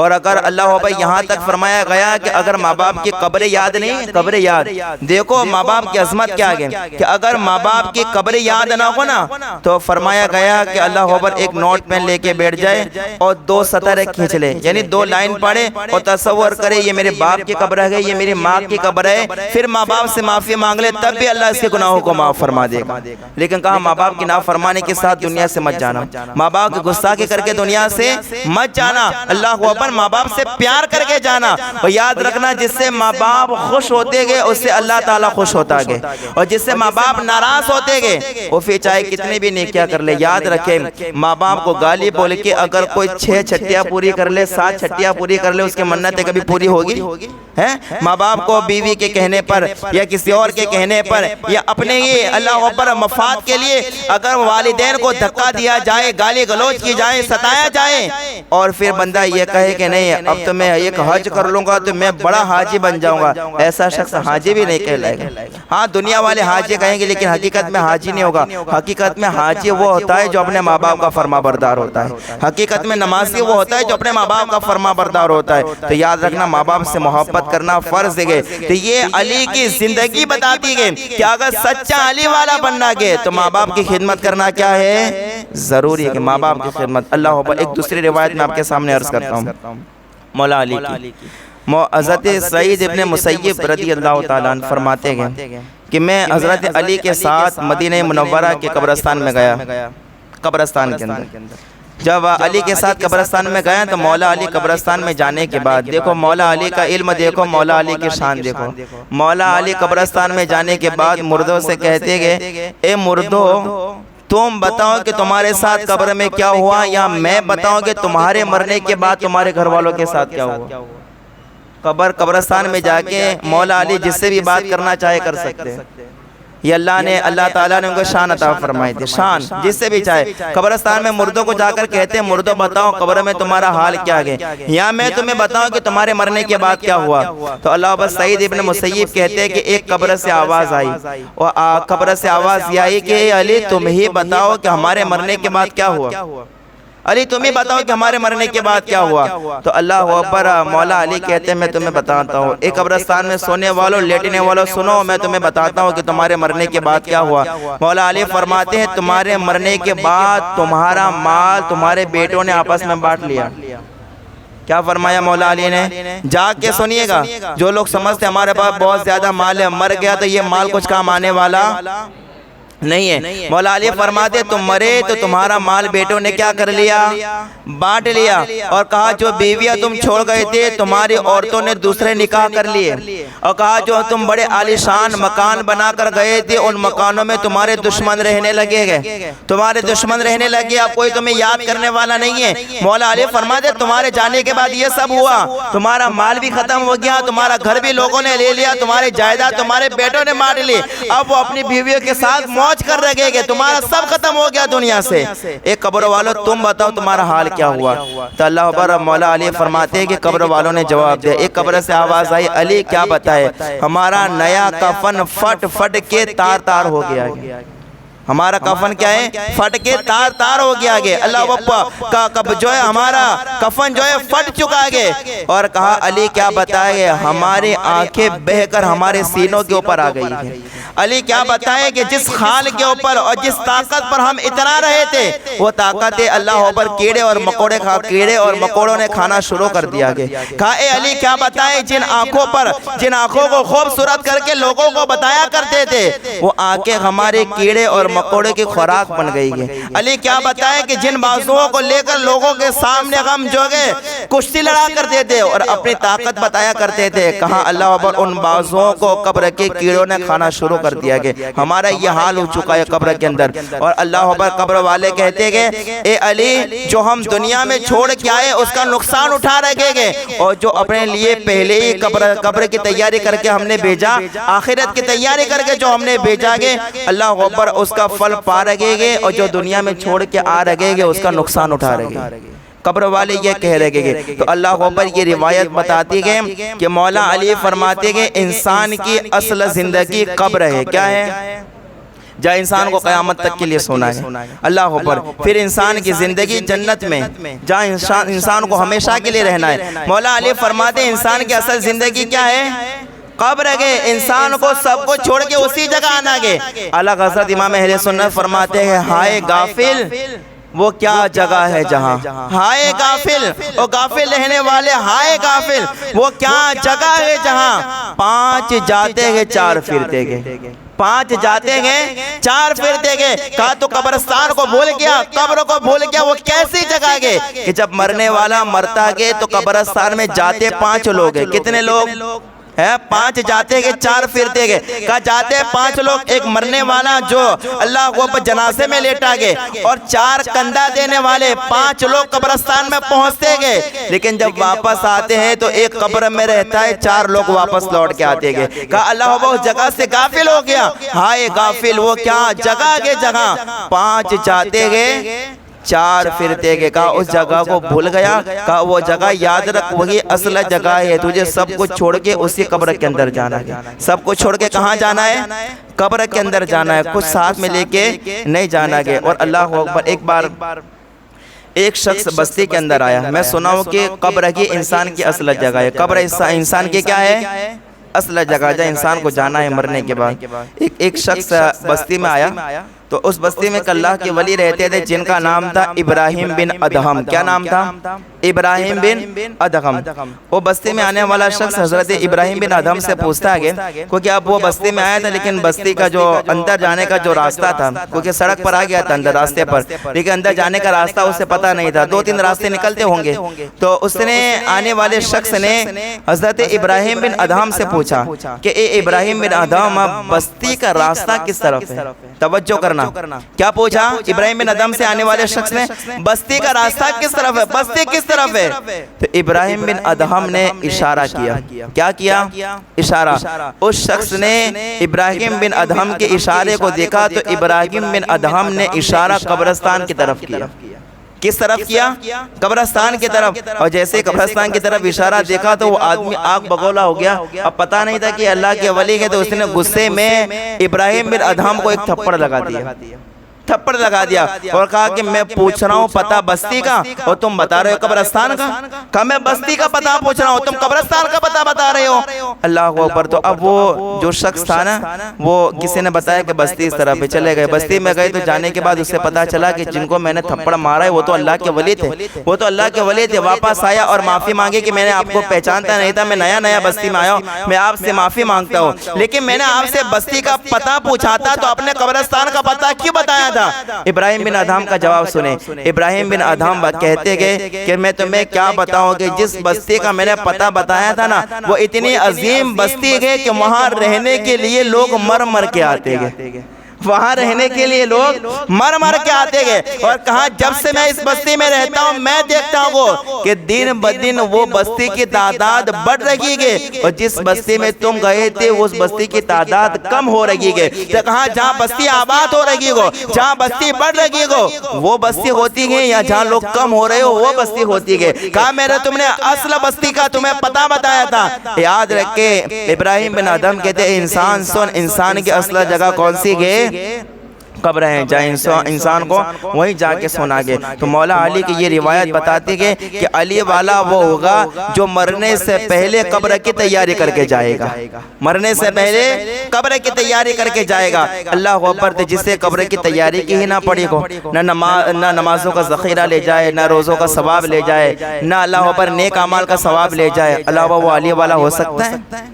S1: اور اگر اللہ بھائی یہاں تک فرمایا گیا کہ اگر ماں باپ کی قبر یاد نہیں، قبر یاد، دیکھو ماں باپ کی عظمت کیا ہے کہ اگر ماں باپ کی قبر یاد نہ ہو نا تو فرمایا گیا کہ اللہ اکبر ایک نوٹ پین لے کے بیٹھ جائے اور 2 سطر کھینچ لے، یعنی 2 لائن پڑھے اور تصور کرے یہ میرے باپ کی قبر ہے، یہ میری ماں کی قبر ہے، پھر ماں باپ سے معافی مانگ لے، تب بھی اللہ اس کے گناہوں کو معاف فرما دے گا۔ لیکن کہا ماں باپ کی نافرمانی کے ساتھ دنیا سے مت جانا، ماں باپ کی گستاخی کر کے دنیا سے مت جانا، اللہ اکبر ماں باپ سے پیار کر کے جانا۔ اور یاد رکھنا جس سے ماں باپ خوش ہوتے گئے اس سے اللہ تعالیٰ خوش ہوتا گئے، اور جس سے ماں باپ ناراض ہوتے گئے وہ پھر چاہے کتنے بھی نیکیاں کر لے، یاد رکھے ماں باپ کو گالی بول کے اگر کوئی 6 چھٹیاں پوری کر لے، 7 چھٹیاں پوری کر لے، اس کے منتیں کبھی پوری ہوگی؟ ماں باپ کو بیوی کے کہنے پر یا کسی اور کے کہنے پر یا اپنے ہی اللہ اکبر مفاد کے لیے اگر والدین کو دھکا دیا جائے، گالی گلوچ کی جائے، ستایا جائے، اور پھر بندہ یہ کہے کہ نہیں اب تو میں ایک حج کر لوں گا تو میں بڑا حاجی بن جاؤں گا، ایسا شخص حاجی بھی نہیں کہلائے گا۔ ہاں دنیا والے حاجی کہیں گے لیکن حقیقت میں حاجی نہیں ہوگا۔ حقیقت میں حاجی وہ ہوتا ہے جو اپنے ماں باپ کا فرما بردار ہوتا ہے، حقیقت میں نمازی وہ ہوتا ہے جو اپنے ماں باپ کا فرما بردار ہوتا ہے۔ تو یاد رکھنا ماں باپ سے محبت کرنا فرض ہے۔ تو یہ علی کی زندگی بتاتی ہے کہ اگر سچا علی والا بننا گے تو ماں باپ کی خدمت کرنا کیا ہے؟ ضروری ہے کہ ماں باپ کی خدمت۔ اللہ اکبر، ایک دوسری روایت میں آپ کے سامنے عرض کرتا ہوں مولا علی کی۔ حضرت سعید ابن مسیب رضی اللہ تعالیٰ عنہ فرماتے ہیں کہ میں حضرت علی کے ساتھ مدینہ منورہ کے قبرستان میں گیا، قبرستان کے اندر جب علی کے ساتھ قبرستان میں گیا تو مولا علی قبرستان میں جانے کے بعد دیکھو مولا علی کا علم، دیکھو مولا علی کی شان، دیکھو مولا علی قبرستان میں جانے کے بعد مردوں سے کہتے گئے اے مردو تم بتاؤ کہ تمہارے ساتھ قبر میں کیا ہوا، یا میں بتاؤں کہ تمہارے مرنے کے بعد تمہارے گھر والوں کے ساتھ کیا ہوا۔ قبرستان میں جا کے مولا علی جس سے بھی بات کرنا چاہے کر سکتے ہیں، یہ اللہ تعالیٰ نے ان کو شان عطا فرمائی تھی، شان جس سے بھی چاہے۔ قبرستان میں مردوں کو جا کر کہتے ہیں مردوں بتاؤ قبر میں تمہارا حال کیا ہے، یا میں تمہیں بتاؤں کہ تمہارے مرنے کے بعد کیا ہوا۔ تو اللہ بس سعید ابن مسیب کہتے ہیں کہ ایک قبر سے آواز آئی، اور قبر سے آواز یہ آئی کہ علی تم ہی بتاؤ کہ ہمارے مرنے کے بعد کیا ہوا، علی تم ہی بتاؤ کہ ہمارے مرنے کے بعد کیا ہوا۔ تو اللہ اکبر، مولا علی کہتے ہیں میں تمہیں بتاتا ہوں، ایک قبرستان میں سونے والوں لیٹنے والوں سنو، میں تمہیں بتاتا ہوں کہ تمہارے مرنے کے بعد کیا ہوا۔ مولا علی فرماتے ہیں تمہارے مرنے کے بعد تمہارا مال تمہارے بیٹوں نے آپس میں بانٹ لیا۔ کیا فرمایا مولا علی نے؟ جاگ کے سنیے گا، جو لوگ سمجھتے ہمارے پاس بہت زیادہ مال ہے، مر گیا تو یہ مال کچھ کام آنے والا نہیں ہے۔ مولا علی فرماتے تم مرے تو تمہارا مال بیٹوں نے کیا کر لیا؟ بانٹ لیا، اور کہا جو بیویاں تم چھوڑ گئے تھے تمہاری عورتوں نے دوسرے نکاح کر لیے، اور کہا جو تم بڑے عالیشان مکان بنا کر گئے تھے ان مکانوں میں تمہارے دشمن رہنے لگے گئے، تمہارے دشمن رہنے لگے، اب کوئی تمہیں یاد کرنے والا نہیں ہے۔ مولا علی فرماتے تمہارے جانے کے بعد یہ سب ہوا، تمہارا مال بھی ختم ہو گیا، تمہارا گھر بھی لوگوں نے لے لیا، تمہاری جائیداد تمہارے بیٹوں نے بانٹ لی، اب وہ اپنی بیویوں کے ساتھ موج کر رہے گے، تمہارا سب ختم ہو گیا دنیا سے۔ ایک قبر والوں تم بتاؤ تمہارا حال کیا ہوا۔ تو اللہ اکبر، مولا علی فرماتے ہیں کہ قبر والوں نے جواب دیا، ایک قبر سے آواز آئی علی کیا بتائے، ہمارا نیا کفن پھٹ پھٹ کے تار تار ہو گیا ہے، ہمارا کفن کیا ہے؟ پھٹ کے تار تار ہو گیا گے۔ اللہ کا جو ہے ہمارا کفن جو ہے پھٹ چکا گے، اور کہا علی کیا بتائے، ہماری آنکھیں بہہ کر ہمارے سینوں کے اوپر آ گئی ہیں۔ علی کیا بتائے کہ جس خال کے اوپر اور جس طاقت پر ہم اتنا رہے تھے وہ طاقت اللہ اوپر کیڑے اور مکوڑوں نے کھانا شروع کر دیا گیا۔ کہا اے علی کیا بتائے جن آنکھوں کو خوبصورت کر کے لوگوں کو بتایا کرتے تھے وہ آنکھیں ہمارے کیڑے اور مکوڑے کی خوراک بن گئی ہے۔ علی کیا بتائے کہ جن بازوؤں کو لے کر لوگوں کے سامنے غم جو ہے کشتی لڑا کرتے تھے اور اپنی طاقت بتایا کرتے تھے، کہاں اللہ اکبر ان بازوؤں کو قبر کے کیڑوں نے کھانا شروع کر دیا کہ ہمارا یہ حال ہو چکا ہے قبر کے اندر۔ اور اللہ اکبر قبر والے کہتے کہ اے علی جو ہم دنیا میں چھوڑ کے آئے اس کا نقصان اٹھا رکھے گے، اور جو اپنے لیے پہلے ہی قبر کی تیاری کر کے ہم نے بھیجا، آخرت کی تیاری کر کے جو ہم نے بھیجا گے، اللہ اکبر اس کا پھل پا رکھے گے، اور جو دنیا میں چھوڑ کے آ رکھے گے اس کا نقصان اٹھا رکھے گے۔ قبر والے یہ کہہ رہے گے تو اللہ اکبر یہ روایت بتاتی ہے کہ مولا علی فرماتے کہ انسان کی اصل زندگی قبر ہے۔ کیا ہے؟ جہاں انسان کو قیامت تک کے لیے سونا ہے، اللہ اکبر۔ پھر انسان کی زندگی جنت میں، جہاں انسان کو ہمیشہ کے لیے رہنا ہے۔ مولا علی فرماتے ہیں انسان کی اصل زندگی کیا ہے؟ قبر ہے۔ انسان کو سب کو چھوڑ کے اسی جگہ آنا ہے۔ اعلیٰ حضرت امام اہل سنت فرماتے ہیں ہائے غافل وہ کیا جگہ ہے جہاں، ہائے غافل اور غافل رہنے والے، ہائے غافل وہ کیا جگہ ہے جہاں 5 جاتے ہیں 4 پھرتے گے، 5 جاتے ہیں 4 پھرتے گے۔ کہا تو قبرستان کو بھول گیا، قبر کو بھول گیا، وہ کیسی جگہ ہے کہ جب مرنے والا مرتا گئے تو قبرستان میں جاتے 5 لوگ ہیں۔ کتنے لوگ ہے؟ 5 جاتے گے 4 پھرتے گے۔ کہا جاتے 5 لوگ، ایک مرنے والا جو اللہ کو جنازے میں لیٹا گئے، اور 4 کندھا دینے والے 5 لوگ قبرستان میں پہنچتے گئے، لیکن جب واپس آتے ہیں تو ایک قبر میں رہتا ہے، 4 لوگ واپس لوٹ کے آتے گئے۔ کہا اللہ وہ اس جگہ سے غافل ہو گیا، ہائے غافل وہ کیا جگہ کے جگہ 5 جاتے گئے 4 پھرتے گئے۔ کہا اس جگہ کو بھول گیا، کہا وہ جگہ یاد رکھ وہی اصل جگہ ہے، تجھے سب کچھ چھوڑ کے اسی قبر کے اندر جانا ہے۔ سب کچھ چھوڑ کے کہاں جانا ہے؟ قبر کے اندر جانا ہے، کچھ ساتھ میں لے کے نہیں جانا ہے۔ اور اللہ اکبر ایک بار ایک شخص بستی کے اندر آیا۔ میں سنا ہوں کہ قبر کی انسان کی اصل جگہ ہے، قبر انسان کی کیا ہے؟ اصل جگہ جہاں انسان کو جانا ہے مرنے کے بعد۔ ایک شخص بستی میں آیا تو اس بستی میں ایک اللہ کے ولی رہتے تھے جن کا نام تھا ابراہیم بن ادہم۔ کیا نام تھا؟ ابراہیم بن ادہم۔ وہ بستی میں آنے والا شخص حضرت ابراہیم بن ادہم سے پوچھتا ہے کیونکہ اب وہ بستی میں آیا تھا، لیکن بستی کا جو اندر جانے کا جو راستہ تھا، کیونکہ سڑک پر آ گیا تھا اندر راستے پر، لیکن اندر جانے کا راستہ اسے پتہ نہیں تھا، 2-3 راستے نکلتے ہوں گے۔ تو اس نے آنے والے شخص نے حضرت ابراہیم بن ادہم سے پوچھا کہ اے ابراہیم بن ادہم بستی کا راستہ کس طرف ہے؟ توجہ کرنا، کیا پوچھا ابراہیم بن ادہم سے آنے والے شخص نے؟ بستی کا راستہ کس طرف ہے؟ بستی کس طرف ہے؟ تو ابراہیم بن ادہم نے اشارہ کیا۔ کیا کیا؟ اشارہ۔ اس شخص نے ابراہیم بن ادہم کے اشارے کو دیکھا تو ابراہیم بن ادہم نے اشارہ قبرستان کی طرف کیا۔ کس طرف کیا؟ قبرستان کی طرف۔ اور جیسے قبرستان کی طرف اشارہ دیکھا تو وہ آدمی آگ بگولا ہو گیا۔ اب پتہ نہیں تھا کہ اللہ کے ولی ہے، تو اس نے غصے میں ابراہیم بن ادہم کو ایک تھپڑ لگا دیا اور کہا کہ میں پوچھ رہا ہوں پتہ بستی کا اور تم بتا رہے ہو قبرستان کا۔ کہا میں بستی کا پتہ پوچھ رہا ہوں، تم قبرستان کا پتہ بتا رہے ہو۔ اللہ اکبر۔ تو اب وہ جو شخص تھا نا، وہ کسی نے بتایا کہ بستی اس طرف چلے گئے۔ بستی میں گئے تو جانے کے بعد اسے پتہ چلا کہ جن کو میں نے تھپڑ مارا ہے وہ تو اللہ کے ولی تھے، واپس آیا اور معافی مانگی کہ میں نے آپ کو پہچانتا نہیں تھا، میں نیا بستی میں آیا ہوں، میں آپ سے معافی مانگتا ہوں، لیکن میں نے آپ سے بستی کا پتہ پوچھا تھا تو اپنے قبرستان کا پتہ کیوں بتایا تھا؟ ابراہیم بن ادہم کا جواب سنیں۔ ابراہیم بن ادہم کہتے گئے کہ میں تمہیں کیا بتاؤں کہ جس بستی کا میں نے پتہ بتایا تھا نا، وہ اتنی عظیم بستی ہے کہ وہاں رہنے کے لیے لوگ مر کے آتے گئے، وہاں رہنے کے لیے لوگ مر کے آتے گئے۔ اور کہا جب سے میں اس بستی میں رہتا ہوں میں دیکھتا ہوں کہ دن بدن وہ بستی کی تعداد بڑھ رہی ہے، اور جس بستی میں تم گئے تھے اس بستی کی تعداد کم ہو رہی ہے۔ تو کہا جہاں بستی آباد ہو رہی ہو، جہاں بستی بڑھ رہی ہو وہ بستی ہوتی ہے، یا جہاں لوگ کم ہو رہے ہو وہ بستی ہوتی ہے۔ کہا میرے تم نے اصل بستی کا تمہیں پتہ بتایا تھا۔ یاد رکھے ابراہیم بن ادہم کہتے ہیں انسان سن، انسان کی اصل جگہ کون سی ہے؟ قبر ہیں، جہاں انسان کو وہیں جا کے سونا گے۔ تو مولا علی کی یہ روایت بتاتی ہے کہ علی والا وہ ہوگا جو مرنے سے پہلے قبر کی تیاری کر کے جائے گا، مرنے سے پہلے قبر کی تیاری کر کے جائے گا۔ اللہ اکبر۔ جسے قبر کی تیاری کی ہی نہ پڑی ہو، نہ نمازوں کا ذخیرہ لے جائے، نہ روزوں کا ثواب لے جائے، نہ اللہ اکبر نیک اعمال کا ثواب لے جائے، اللہ وہ علی والا ہو سکتا ہے؟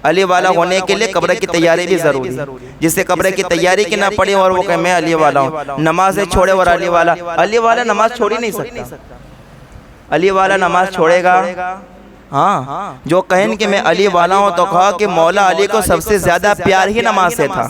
S1: علی والا ہونے کے لیے قبر کی تیاری بھی ضروری ہے. جس سے قبر کی تیاری کی نہ پڑی اور وہ کہ میں علی والا ہوں، نماز چھوڑے اور علی والا نماز چھوڑ ہی نہیں سکتا. علی والا نماز چھوڑے گا؟ ہاں، جو کہیں کہ میں علی والا ہوں تو کہا کہ مولا علی کو سب سے زیادہ پیار ہی نماز سے تھا.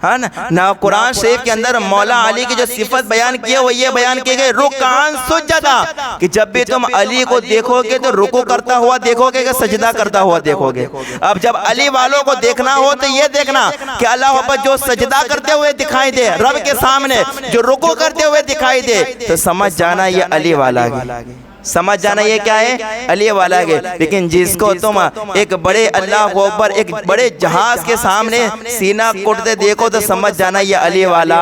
S1: ہاں نا، قرآن شریف کے اندر مولا علی کی جو صفت بیان کی ہے وہ یہ بیان کی گئی رکعان سجدہ، کہ جب بھی تم علی کو دیکھو گے تو رکوع کرتا ہوا دیکھو گے کہ سجدہ کرتا ہوا دیکھو گے. اب جب علی والوں کو دیکھنا ہو تو یہ دیکھنا کہ اللہ اکبر جو سجدہ کرتے ہوئے دکھائی دے رب کے سامنے، جو رکوع کرتے ہوئے دکھائی دے، تو سمجھ جانا یہ علی والا ہے، سمجھ جانا یہ کیا ہے، علی والا ہے. لیکن جس کو تم ایک بڑے اللہ اکبر ایک بڑے جہاز کے سامنے سینہ کوٹتے دیکھو تو سمجھ جانا یہ علی والا،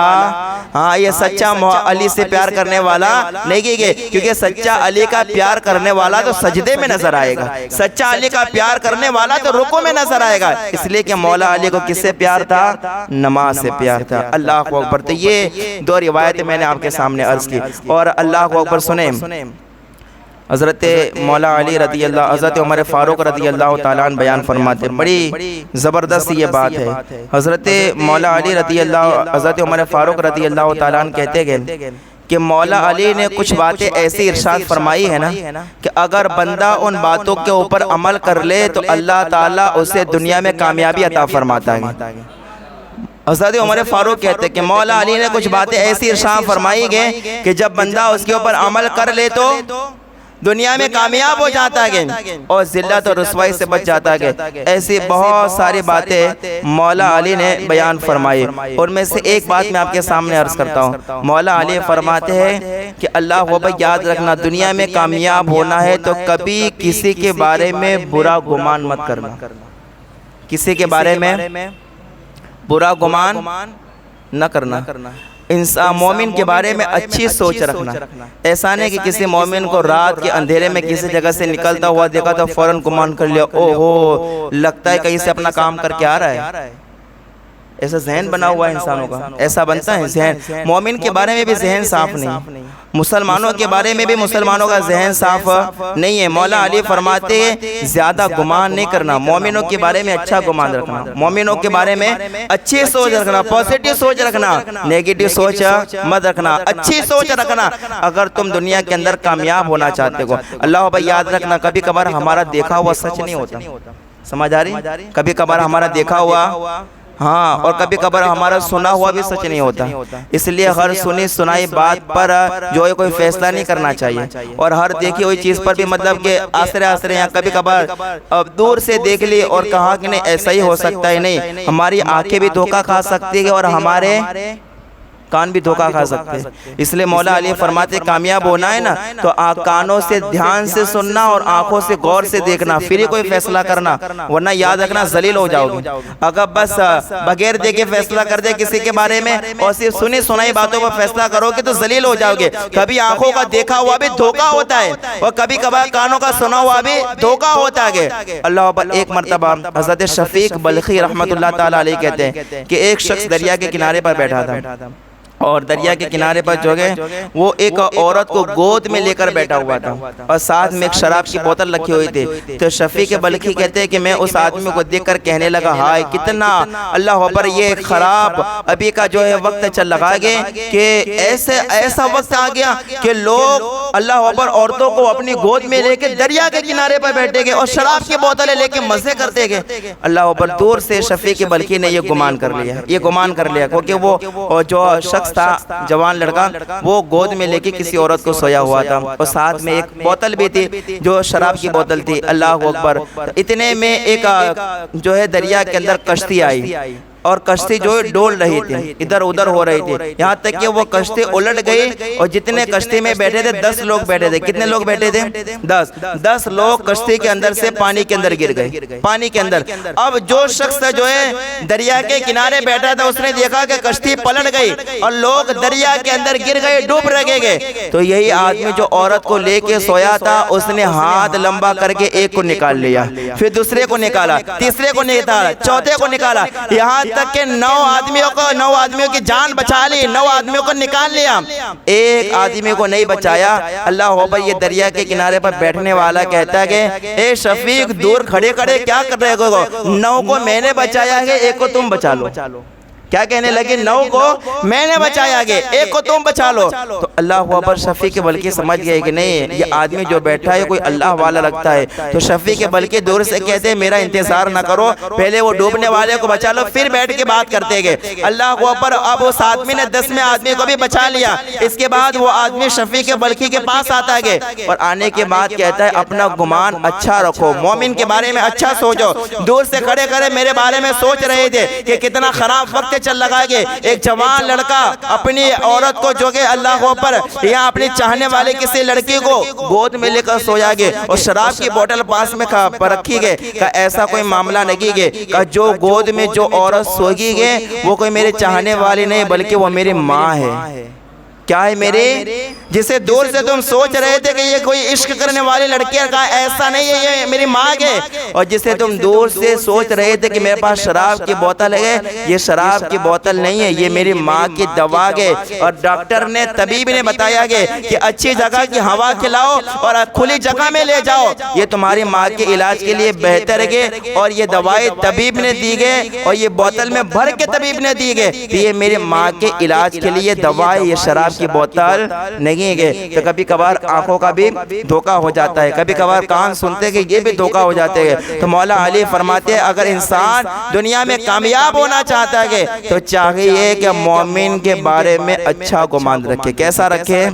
S1: ہاں یہ سچا علی سے پیار کرنے والا نہیں ہے. کیونکہ سچا علی کا پیار کرنے والا تو سجدے میں نظر آئے گا، سچا علی کا پیار کرنے والا تو رکوع میں نظر آئے گا. اس لیے کہ مولا علی کو کس سے پیار تھا؟ نماز سے پیار تھا. اللہ اکبر. تو یہ دو روایتیں میں نے آپ کے سامنے عرض کی. اور اللہ اکبر سنیں، حضرت مولا علی رضی اللہ، حضرت عمر فاروق رضی اللہ تعالیٰ عنہ بیان فرماتے ہیں، بڑی زبردست یہ بات ہے. حضرت مولا علی رضی اللہ، حضرت عمر فاروق رضی اللہ تعالیٰ عنہ کہتے گئے کہ مولا علی نے کچھ باتیں ایسی ارشاد فرمائی ہے نا کہ اگر بندہ ان باتوں کے اوپر عمل کر لے تو اللہ تعالیٰ اسے دنیا میں کامیابی عطا فرماتا ہے. حضرت عمر فاروق کہتے ہیں کہ مولا علی نے کچھ باتیں ایسی ارشاد فرمائی گئے کہ جب بندہ اس کے اوپر عمل کر لے تو دنیا میں کامیاب ہو جاتا ہے اور ذلت اور رسوائی سے بچ جاتا ہے. ایسی بہت ساری باتیں مولا علی نے بیان فرمائی. اور میں سے ایک بات میں آپ کے سامنے عرض کرتا ہوں. مولا علی فرماتے ہیں کہ اللہ وہ بھائی یاد رکھنا، دنیا میں کامیاب ہونا ہے تو کبھی کسی کے بارے میں برا گمان مت کرنا، کسی کے بارے میں برا گمان نہ کرنا. انسان مومن کے بارے میں اچھی سوچ رکھنا. ایسا نہیں کہ کسی مومن کو رات کے اندھیرے میں کسی جگہ سے نکلتا ہوا دیکھا تو فوراً گمان کر لیا او ہو لگتا ہے کہیں سے اپنا کام کر کے آ رہا ہے. ایسا ذہن بنا ہوا ہے انسانوں کا، ایسا بنتا ہے ذہن. مومن کے بارے میں بھی ذہن صاف نہیں، مسلمانوں کے بارے میں بھی مسلمانوں کا ذہن صاف نہیں ہے. مولا علی فرماتے ہیں زیادہ گمان نہیں کرنا، مومنوں کے بارے میں اچھا گمان رکھنا، مومنوں کے بارے میں اچھی سوچ رکھنا، پازیٹیو سوچ رکھنا، نیگیٹو سوچ مت رکھنا، اچھی سوچ رکھنا اگر تم دنیا کے اندر کامیاب ہونا چاہتے ہو. اللہ بھائی یاد رکھنا کبھی کبھار ہمارا دیکھا ہوا سچ نہیں ہوتا، سمجھ آ رہی؟ کبھی کبھار ہمارا دیکھا ہوا ہاں اور کبھی کبھار ہمارا سنا ہوا بھی سچ نہیں ہوتا. اس لیے ہر سنی سنائی بات پر جو ہے کوئی فیصلہ نہیں کرنا چاہیے اور ہر دیکھی ہوئی چیز پر بھی مطلب کہ آسرے آسرے یا کبھی کبھار دور سے دیکھ لی اور کہا کہ نہیں ایسا ہی ہو سکتا ہے. نہیں، ہماری آنکھیں بھی دھوکہ کھا سکتی ہے اور ہمارے کان بھی دھوکہ کھا سکتے ہیں. اس لیے مولا علی فرماتے کامیاب ہونا ہے نا تو کانوں سے دھیان سے سننا اور آنکھوں سے غور سے دیکھنا، پھر ہی کوئی فیصلہ کرنا، ورنہ یاد رکھنا ذلیل ہو جاؤ گے. اگر بس بغیر دیکھے فیصلہ کر دے کسی کے بارے میں اور صرف سنی سنائی باتوں پر فیصلہ کرو گے تو ذلیل ہو جاؤ گے. کبھی آنکھوں کا دیکھا ہوا بھی دھوکہ ہوتا ہے اور کبھی کبھار کانوں کا سنا ہوا بھی دھوکہ ہوتا ہے. اللہ اکبر. ایک مرتبہ حضرت شفیق بلخی رحمۃ اللہ تعالیٰ علیہ کہتے ہیں کہ ایک شخص دریا کے کنارے پر بیٹھا تھا اور دریا کے کنارے پر جو ہے وہ ایک عورت کو گود میں لے کر بیٹھا ہوا تھا اور ساتھ میں ایک شراب کی بوتل رکھی ہوئی تھی. تو شفیق بلخی کہتے ہیں کہ میں اس آدمی کو دیکھ کر کہنے لگا ہائے کتنا اللہ اکبر یہ خراب ابھی کا جو ہے وقت چل لگا گیا کہ ایسا وقت آ گیا کہ لوگ اللہ اکبر عورتوں کو اپنی گود میں لے کے دریا کے کنارے پر بیٹھے گئے اور شراب کی بوتلیں لے کے مزے کرتے گئے. اللہ اکبر. دور سے شفیق بلخی نے یہ گمان کر لیا کیونکہ وہ جو شخص تھا جوان لڑکا وہ گود میں لے کے کسی عورت کو سویا ہوا تھا اور ساتھ میں ایک بوتل بھی تھی جو شراب کی بوتل تھی. اللہ اکبر. اتنے میں ایک جو ہے دریا کے اندر کشتی آئی اور کشتی جو ڈول رہی تھی، ادھر ادھر ہو رہی تھی، یہاں تک کہ وہ کشتی الٹ گئی اور جتنے کشتی میں بیٹھے تھے 10 لوگ بیٹھے تھے. کتنے لوگ بیٹھے تھے؟ 10 لوگ کشتی کے اندر سے پانی کے اندر گر گئے، پانی کے اندر. اب جو شخص جو ہے دریا کے کنارے بیٹھا تھا اس نے دیکھا کہ کشتی پلٹ گئی اور لوگ دریا کے اندر گر گئے، ڈوب رہے گئے. تو یہی آدمی جو عورت کو لے کے سویا تھا اس نے ہاتھ لمبا کر کے ایک کو نکال لیا، پھر دوسرے کو نکالا، تیسرے کو نکالا، چوتھے کو نکالا، یہاں تک کہ 9 آدمیوں کی جان بچا لی، 9 آدمیوں کو نکال لیا، ایک آدمی کو نہیں بچایا۔ اللہ اکبر، یہ دریا کے کنارے پر بیٹھنے والا کہتا ہے کہ اے شفیق دور کھڑے کھڑے کیا کر رہے ہو؟ 9 کو میں نے بچایا ہے، ایک کو تم بچا لو۔ کیا کہنے لگے؟ 9 کو میں نے بچایا گے، ایک کو تم بچا لو۔ تو اللہ اکبر، شفیق بلخی سمجھ گئے کہ نہیں، یہ آدمی جو بیٹھا ہے کوئی اللہ والا لگتا ہے۔ تو شفیق بلخی دور سے کہتے ہیں میرا انتظار نہ کرو، پہلے وہ ڈوبنے والے کو بچا لو، پھر بیٹھ کے بات کرتے گئے۔ اللہ اکبر، اب اس آدمی نے 10ویں آدمی کو بھی بچا لیا۔ اس کے بعد وہ آدمی شفیق بلخی کے پاس آتا ہے اور آنے کے بعد کہتا ہے اپنا گمان اچھا رکھو، مومن کے بارے میں اچھا سوچو۔ دور سے کھڑے کھڑے میرے بارے میں سوچ رہے تھے کہ کتنا خراب وقت چل لگا گے، ایک جوان لڑکا اپنی عورت کو جو کہ اللہ اوپر یا اپنی چاہنے والے کسی لڑکی کو گود میں لے کر سویا گے اور شراب کی بوتل پاس میں رکھی گے، کہ ایسا کوئی معاملہ نہیں گے، کہ جو گود میں جو عورت سوگی گے وہ کوئی میرے چاہنے والی نہیں بلکہ وہ میری ماں ہے۔ کیا ہے میری؟ جسے دور سے تم سوچ رہے تھے کہ یہ کوئی عشق کرنے والی لڑکی ہے، کہا ایسا نہیں ہے، یہ میری ماں ہے۔ اور جسے تم دور سے سوچ رہے تھے کہ میرے پاس شراب کی بوتل ہے، یہ شراب کی بوتل نہیں ہے، یہ میری ماں کی دوا ہے۔ اور ڈاکٹر نے، طبیب نے بتایا گیا کہ اچھی جگہ کی ہوا کھلاؤ اور کھلی جگہ میں لے جاؤ، یہ تمہاری ماں کے علاج کے لیے بہتر ہے۔ اور یہ دوائی طبیب نے دی گئی اور یہ بوتل میں بھر کے طبیب نے دی گئی کہ یہ میری ماں کے علاج کے لیے دوا ہے، یہ شراب کی بوتل نہیں ہے۔ تو کبھی کبھار آنکھوں کا بھی دھوکا ہو جاتا ہے، کبھی کبھار کان سنتے کہ یہ بھی دھوکا ہو جاتے ہیں۔ تو مولا علی فرماتے ہیں اگر انسان دنیا میں کامیاب ہونا چاہتا ہے تو چاہیے کہ مومن کے بارے میں اچھا گمان رکھے۔ کیسا رکھے؟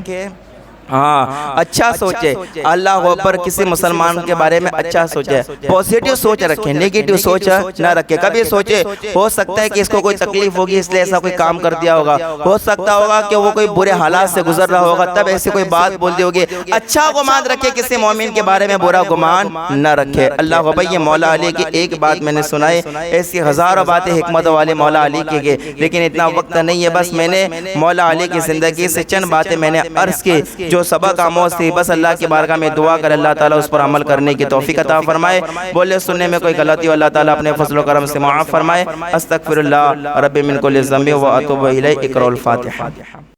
S1: ہاں، اچھا سوچے۔ اللہ اکبر، کسی مسلمان کے بارے میں اچھا سوچے، پوزیٹیو سوچ رکھیں، نیگیٹیو سوچ نہ رکھے۔ کبھی سوچے ہو سکتا ہے کہ اس کو کوئی تکلیف ہوگی اس لیے ایسا کوئی کام کر دیا ہوگا، ہو سکتا ہوگا کہ وہ کوئی برے حالات سے گزر رہا ہوگا تب ایسی کوئی بات بول دی ہوگی۔ اچھا گمان رکھے، کسی مومن کے بارے میں برا گمان نہ رکھے۔ اللہ اکبر، یہ مولا علی کی ایک بات میں نے سنائی، ایسی ہزاروں باتیں حکمت والے مولا علی کی گئی، لیکن اتنا وقت نہیں ہے، بس میں نے مولا علی کی زندگی سے چند باتیں میں نے عرض کی جو سبق آموز تھی۔ بس اللہ کی بارگاہ میں دعا کر اللہ تعالیٰ اس پر عمل کرنے کی توفیق عطا فرمائے، بولے سننے میں کوئی غلطی ہو اللہ تعالیٰ اپنے فضل و کرم سے معاف فرمائے۔ استغفر اللہ رب من کل ذنب و اتوب الیہ۔ اقرأ الفاتحہ۔